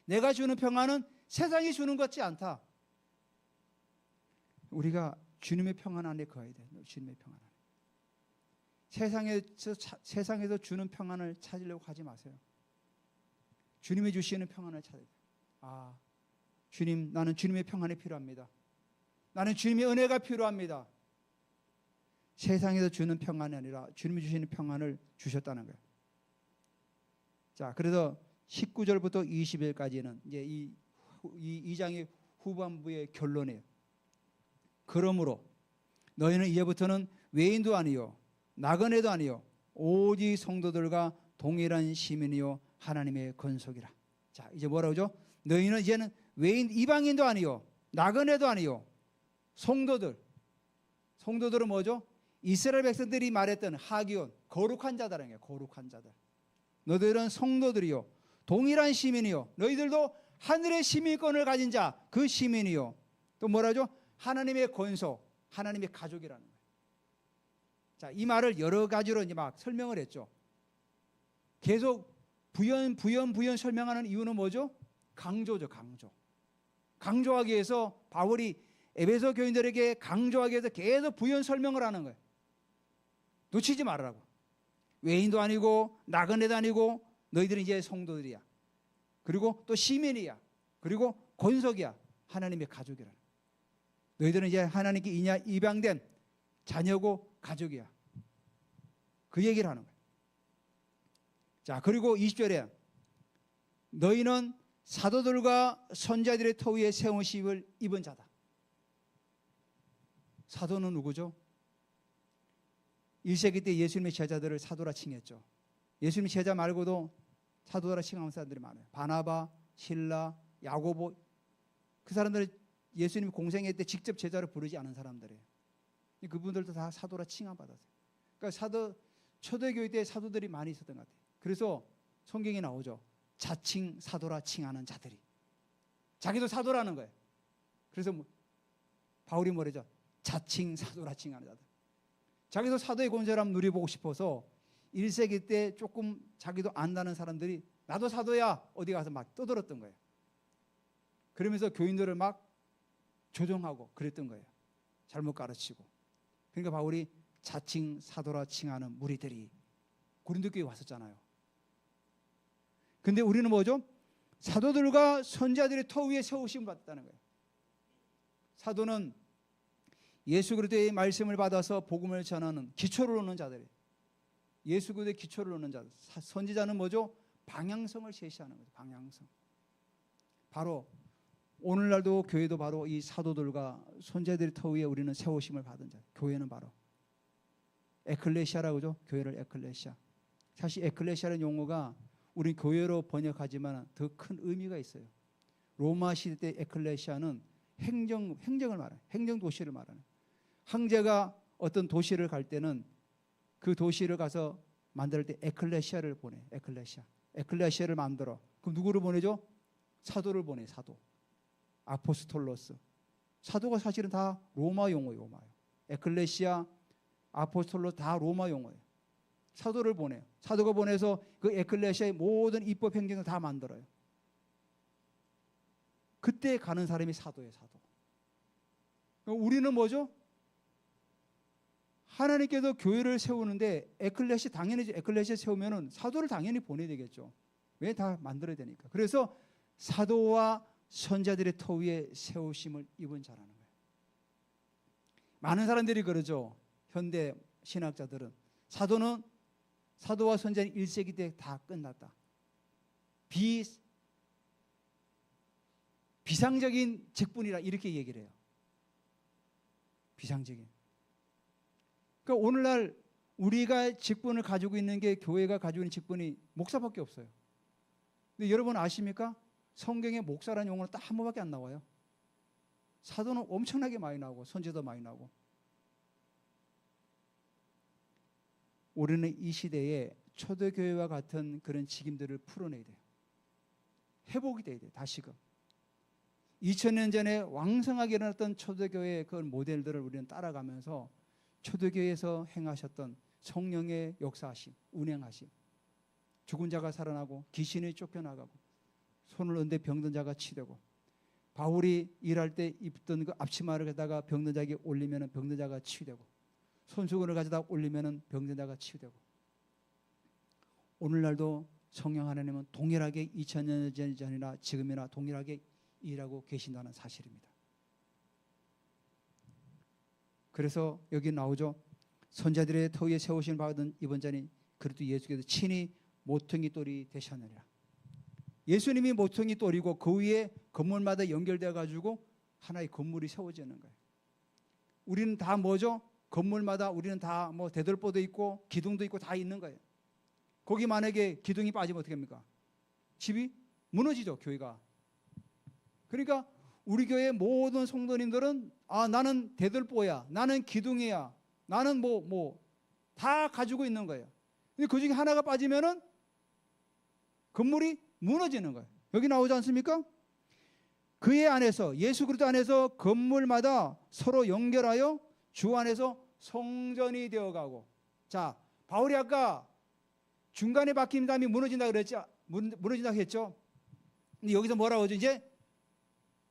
내가 주는 평안은 세상이 주는 것 같지 않다. 우리가 주님의 평안 안에 거해야 돼요. 주님의 평안 안에. 세상에서 주는 평안을 찾으려고 하지 마세요. 주님이 주시는 평안을 찾아야 돼요. 주님, 나는 주님의 평안이 필요합니다. 나는 주님의 은혜가 필요합니다. 세상에서 주는 평안이 아니라 주님이 주시는 평안을 주셨다는 거예요. 자, 그래서 19절부터 20절까지는 이제 이 2장의 후반부의 결론이에요. 그러므로 너희는 이제부터는 외인도 아니요 나그네도 아니요 오직 성도들과 동일한 시민이요 하나님의 건속이라. 자, 이제 뭐라고 하죠? 너희는 이제는 외인 이방인도 아니요 나그네도 아니요 성도들은 뭐죠? 이스라엘 백성들이 말했던 하기온 거룩한 자들이라는 거예요. 거룩한 자들. 너희들은 성도들이요 동일한 시민이요 너희들도 하늘의 시민권을 가진 자 그 시민이요 또 뭐라죠? 하나님의 권속, 하나님의 가족이라는 거예요. 자, 이 말을 여러 가지로 이제 막 설명을 했죠. 계속 부연 설명하는 이유는 뭐죠? 강조죠, 강조. 강조하기 위해서 바울이 에베소 교인들에게 강조하기 위해서 계속 부연 설명을 하는 거예요. 놓치지 말라고. 외인도 아니고 나그네도 아니고 너희들은 이제 성도들이야. 그리고 또 시민이야. 그리고 권속이야. 하나님의 가족이라. 너희들은 이제 하나님께 입양된 자녀고 가족이야. 그 얘기를 하는 거예요. 자, 그리고 20절에 너희는 사도들과 선자들의 터 위에 세우심을 입은 자다. 사도는 누구죠? 1세기 때 예수님의 제자들을 사도라 칭했죠. 예수님의 제자 말고도 사도라 칭하는 사람들이 많아요. 바나바, 실라, 야고보, 그 사람들은 예수님 공생애 때 직접 제자를 부르지 않은 사람들이에요. 그분들도 다 사도라 칭함받았어요. 그러니까 초대교회 때 사도들이 많이 있었던 것 같아요. 그래서 성경에 나오죠. 자칭 사도라 칭하는 자들이. 자기도 사도라는 거예요. 그래서 바울이 뭐래죠? 자칭 사도라 칭하는 자들. 자기도 사도의 권세를 누려보고 싶어서 1세기 때 조금 자기도 안다는 사람들이 나도 사도야 어디 가서 막 떠들었던 거예요. 그러면서 교인들을 막 조종하고 그랬던 거예요. 잘못 가르치고. 그러니까 바울이 자칭 사도라 칭하는 무리들이 고린도 교회에 왔었잖아요. 근데 우리는 뭐죠? 사도들과 선지자들의 터 위에 세우심을 받았다는 거예요. 사도는 예수 그리스도의 말씀을 받아서 복음을 전하는 기초를 놓는 자들이에요. 예수 그리스도의 기초를 놓는 자들. 선지자는 뭐죠? 방향성을 제시하는 거죠. 방향성. 바로 오늘날도 교회도 바로 이 사도들과 선지자들의 터 위에 우리는 세우심을 받은 자. 교회는 바로 에클레시아라고 하죠. 교회를 에클레시아. 사실 에클레시아라는 용어가 우리 교회로 번역하지만 더 큰 의미가 있어요. 로마 시대 때 에클레시아는 행정을 말해요. 행정 도시를 말하는. 황제가 어떤 도시를 갈 때는 그 도시를 가서 만들 때 에클레시아를 보내. 에클레시아를 만들어. 그럼 누구를 보내죠? 사도를 보내. 사도. 아포스톨로스. 사도가 사실은 다 로마 용어예요. 에클레시아, 아포스톨로스 다 로마 용어예요. 사도를 보내요. 사도가 보내서 그 에클레시아의 모든 입법 행정을 다 만들어요. 그때 가는 사람이 사도예요. 사도. 우리는 뭐죠? 하나님께서 교회를 세우는데 에클레시아 당연히 에클레시아 세우면은 사도를 당연히 보내야 되겠죠. 왜? 다 만들어야 되니까. 그래서 사도와 선자들의 터 위에 세우심을 입은 자라는 거예요. 많은 사람들이 그러죠. 현대 신학자들은 사도와 선자는 1세기 때 다 끝났다. 비상적인 직분이라 이렇게 얘기를 해요. 비상적인. 그러니까 오늘날 우리가 직분을 가지고 있는 게 교회가 가지고 있는 직분이 목사밖에 없어요. 근데 여러분 아십니까? 성경에 목사라는 용어는 딱 한 번밖에 안 나와요. 사도는 엄청나게 많이 나오고 선지자도 많이 나오고. 우리는 이 시대에 초대교회와 같은 그런 직임들을 풀어내야 돼요. 회복이 돼야 돼요. 다시금. 2000년 전에 왕성하게 일어났던 초대교회의 그 모델들을 우리는 따라가면서 초대교회에서 행하셨던 성령의 역사하심, 운행하심, 죽은 자가 살아나고 귀신이 쫓겨나가고 손을 얹되 병든 자가 치되고 바울이 일할 때 입던 그 앞치마를 갖다가 병든 자에게 올리면 병든 자가 치유되고 손수건을 가져다 올리면 병든 자가 치유되고 오늘날도 성령 하나님은 동일하게 2000년 전이나 지금이나 동일하게 일하고 계신다는 사실입니다. 그래서 여기 나오죠. 선자들의 터 위에 세우심을 받은 이번 자니 그리스도 예수께서 친히 모퉁이 돌이 되셨느니라. 예수님이 모퉁이 돌이고 그 위에 건물마다 연결되어 가지고 하나의 건물이 세워지는 거예요. 우리는 다 뭐죠? 건물마다 우리는 다 뭐 대들보도 있고 기둥도 있고 다 있는 거예요. 거기 만약에 기둥이 빠지면 어떻게 합니까? 집이 무너지죠, 교회가. 그러니까 우리 교회 모든 성도님들은 나는 대들보야, 나는 기둥이야, 나는 다 가지고 있는 거예요. 근데 그 중에 하나가 빠지면은 건물이 무너지는 거예요. 여기 나오지 않습니까? 그의 안에서 예수 그리스도 안에서 건물마다 서로 연결하여 주 안에서 성전이 되어가고. 자, 바울이 아까 중간에 박힌 담이 무너진다 그랬죠. 무너진다 했죠. 근데 여기서 뭐라고 하죠? 이제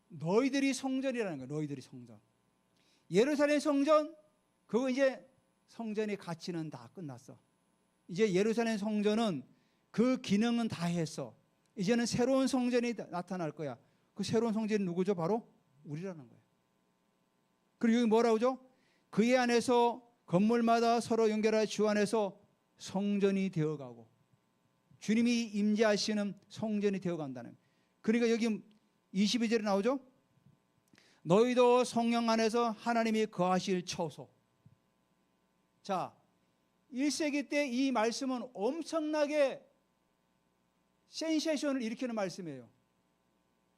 너희들이 성전이라는 거예요. 너희들이 성전. 예루살렘 성전, 그거 이제 성전의 가치는 다 끝났어. 이제 예루살렘 성전은 그 기능은 다 했어. 이제는 새로운 성전이 나타날 거야. 그 새로운 성전이 누구죠? 바로 우리라는 거예요. 그리고 여기 뭐라고 하죠? 그의 안에서 건물마다 서로 연결하여 주 안에서 성전이 되어가고 주님이 임재하시는 성전이 되어간다는 거예요. 그러니까 여기 22절에 나오죠. 너희도 성령 안에서 하나님이 거하실 처소. 자, 1세기 때 이 말씀은 엄청나게 센세이션을 일으키는 말씀이에요.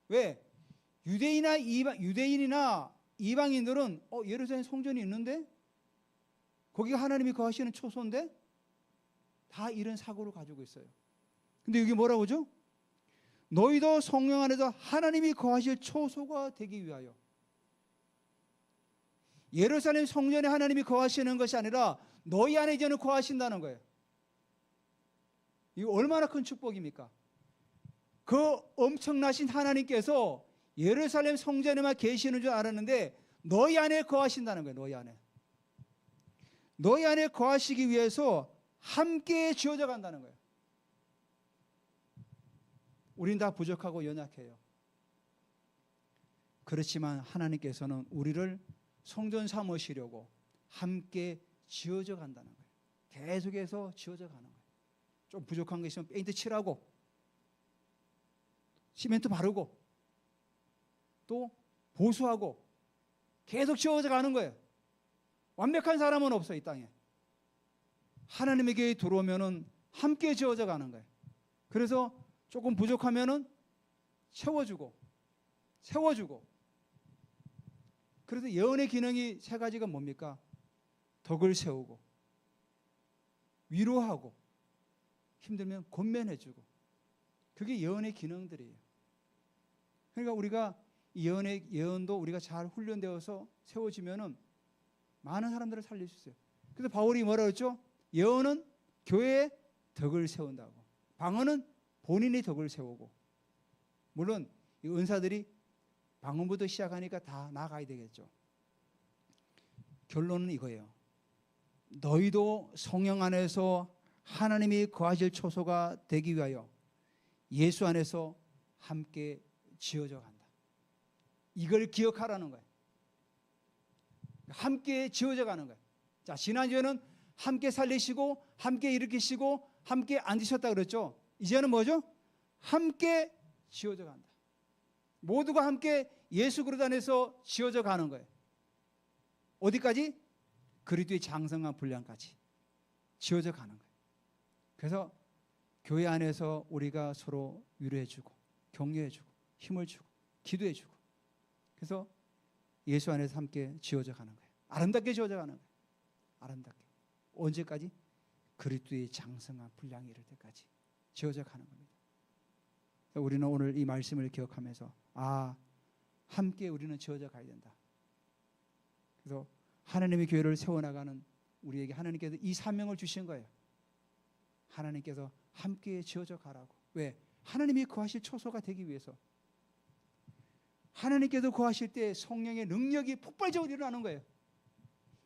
왜? 유대인이나 이방인들은 예루살렘 성전이 있는데 거기가 하나님이 거하시는 초소인데 다 이런 사고를 가지고 있어요. 근데 여기 뭐라고 하죠? 너희도 성령 안에서 하나님이 거하실 초소가 되기 위하여. 예루살렘 성전에 하나님이 거하시는 것이 아니라 너희 안에 이제는 거하신다는 거예요. 이거 얼마나 큰 축복입니까? 그 엄청나신 하나님께서 예루살렘 성전에만 계시는 줄 알았는데 너희 안에 거하신다는 거예요. 너희 안에 거하시기 위해서 함께 지어져 간다는 거예요. 우린 다 부족하고 연약해요. 그렇지만 하나님께서는 우리를 성전 삼으시려고 함께 지어져 간다는 거예요. 계속해서 지어져 가는 거예요. 좀 부족한 게 있으면 페인트 칠하고 시멘트 바르고 또 보수하고 계속 지어져 가는 거예요. 완벽한 사람은 없어, 이 땅에. 하나님에게 들어오면은 함께 지어져 가는 거예요. 그래서 조금 부족하면은 채워주고 세워주고. 그래서 예언의 기능이 세 가지가 뭡니까? 덕을 세우고 위로하고 힘들면 권면해주고. 그게 예언의 기능들이에요. 그러니까 우리가 예언도 우리가 잘 훈련되어서 세워지면은 많은 사람들을 살릴 수 있어요. 그래서 바울이 뭐라 그랬죠? 예언은 교회의 덕을 세운다고. 방언은 본인의 덕을 세우고. 물론 이 은사들이 방언부터 시작하니까 다 나아가야 되겠죠. 결론은 이거예요. 너희도 성령 안에서 하나님이 거하실 초소가 되기 위하여 예수 안에서 함께 지어져 간다. 이걸 기억하라는 거예요. 함께 지어져 가는 거예요. 자, 지난주에는 함께 살리시고 함께 일으키시고 함께 앉으셨다 그랬죠. 이제는 뭐죠? 함께 지어져 간다. 모두가 함께 예수 그리스도 안에서 지어져 가는 거예요. 어디까지? 그리스도의 장성한 분량까지 지어져 가는 거예요. 그래서 교회 안에서 우리가 서로 위로해주고 격려해주고 힘을 주고 기도해주고, 그래서 예수 안에서 함께 지어져 가는 거예요. 아름답게 지어져 가는 거예요. 아름답게. 언제까지? 그리스도의 장성한 분량이 이를 때까지 지어져 가는 겁니다. 우리는 오늘 이 말씀을 기억하면서 함께 우리는 지어져 가야 된다. 그래서 하나님의 교회를 세워나가는 우리에게 하나님께서 이 사명을 주신 거예요. 하나님께서 함께 지어져 가라고. 왜? 하나님이 거하실 초소가 되기 위해서. 하나님께서 거하실 때 성령의 능력이 폭발적으로 일어나는 거예요.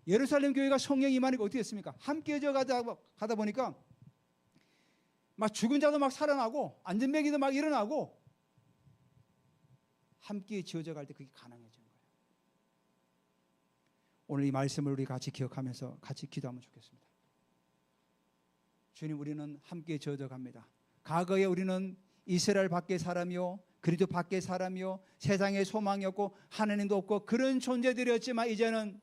예루살렘 교회가 성령이 임하니까 어떻게 했습니까? 함께 가다 보니까 막 죽은 자도 막 살아나고 안전뱅이도 막 일어나고 함께 지어져 갈 때 그게 가능해진 거예요. 오늘 이 말씀을 우리 같이 기억하면서 같이 기도하면 좋겠습니다. 주님, 우리는 함께 지어져 갑니다. 과거에 우리는 이스라엘 밖의 사람이요 그리스도 밖의 사람이요 세상에 소망이 없고 하나님도 없고 그런 존재들이었지만 이제는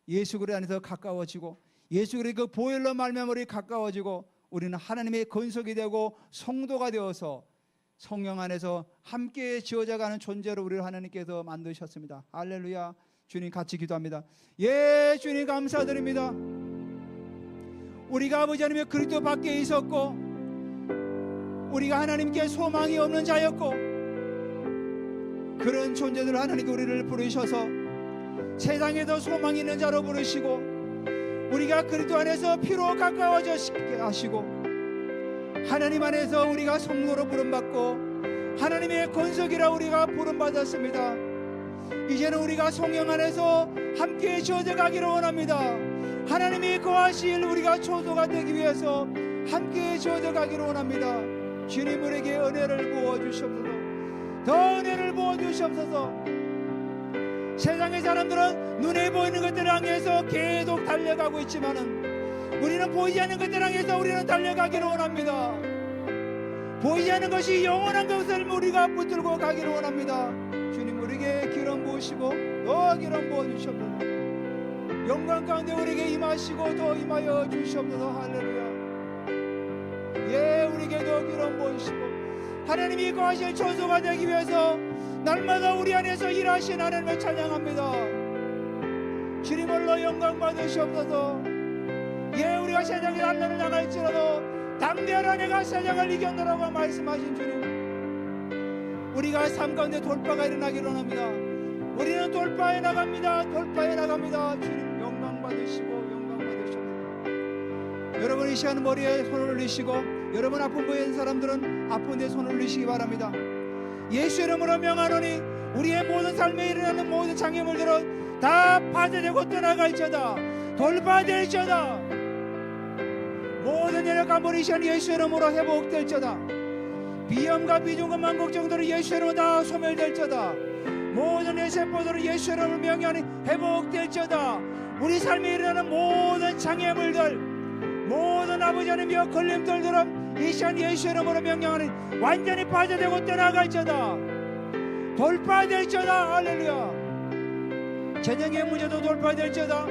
예수 그리스도 안에서 가까워지고 예수 그리스도 그 보혈로 말미암아 우리 가까워지고 우리는 하나님의 건속이 되고 성도가 되어서 성령 안에서 함께 지어져가는 존재로 우리를 하나님께서 만드셨습니다. 할렐루야. 주님, 같이 기도합니다. 예, 주님 감사드립니다. 우리가 아버지 하나님의 그리스도 밖에 있었고 우리가 하나님께 소망이 없는 자였고 그런 존재들 하나님께 우리를 부르셔서 세상에도 소망이 있는 자로 부르시고 우리가 그리스도 안에서 피로 가까워져 하시고 하나님 안에서 우리가 성도로 부름받고 하나님의 권속이라 우리가 부름받았습니다. 이제는 우리가 성령 안에서 함께 지어져 가기를 원합니다. 하나님이 거하실 우리가 초소가 되기 위해서 함께 지어져 가기를 원합니다. 주님, 우리에게 은혜를 부어주시옵소서. 더 은혜를 부어주시옵소서. 세상의 사람들은 눈에 보이는 것들을 향해서 계속 달려가고 있지만은 우리는 보이지 않는 것들을 향해서 우리는 달려가기를 원합니다. 보이지 않는 것이 영원한 것을 우리가 붙들고 가기를 원합니다. 주님, 우리에게 기름 부으시고 더 기름 부어주시옵소서. 영광 가운데 우리에게 임하시고 더 임하여 주시옵소서. 할렐루야. 예, 우리에게도 기름 부으시고 하나님이 거하실 처소가 되기 위해서 날마다 우리 안에서 일하신 하나님을 찬양합니다. 주님 홀로 영광 받으시옵소서. 예, 우리가 세상에 날라를 나갈지라도 담대하라 내가 세상을 이겼노라고 말씀하신 주님, 우리가 삶 가운데 돌파가 일어나기를 원합니다. 우리는 돌파해 나갑니다. 돌파해 나갑니다. 주님 영광 받으시고 영광 받으시옵소서. 여러분 이 시간 머리에 손을 올리시고, 여러분 아픈 부에 있는 사람들은 아픈 데 손을 올리시기 바랍니다. 예수 이름으로 명하노니 우리의 모든 삶에 일어나는 모든 장애물들은 다 파괴되고 떠나갈지어다. 돌파될지어다. 모든 연약한 머리 시간 예수 이름으로 회복될지어다. 비염과 비중과 만국정도로 예수 이름으로 다 소멸될지어다. 모든 내 세포들은 예수 이름으로 명하니 회복될지어다. 우리 삶에 일어나는 모든 장애물들, 모든 아버지 하나님의 걸림돌들은 이 시간 예수 이름으로 명령하니 완전히 파괴되고 떠나갈지어다. 돌파될지어다. 할렐루야. 재정의 문제도 돌파될지어다.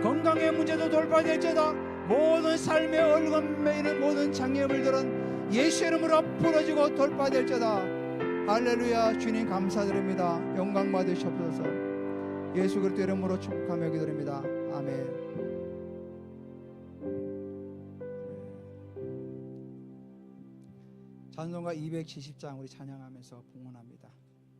건강의 문제도 돌파될지어다. 모든 삶의 얼굴에 있는 모든 장애물들은 예수 이름으로 풀어지고 돌파될지어다. 할렐루야. 주님 감사드립니다. 영광 받으시옵소서. 예수 그리스도 이름으로 축복하며 기도드립니다. 아멘. 찬송가 270장 우리 찬양하면서 봉헌합니다.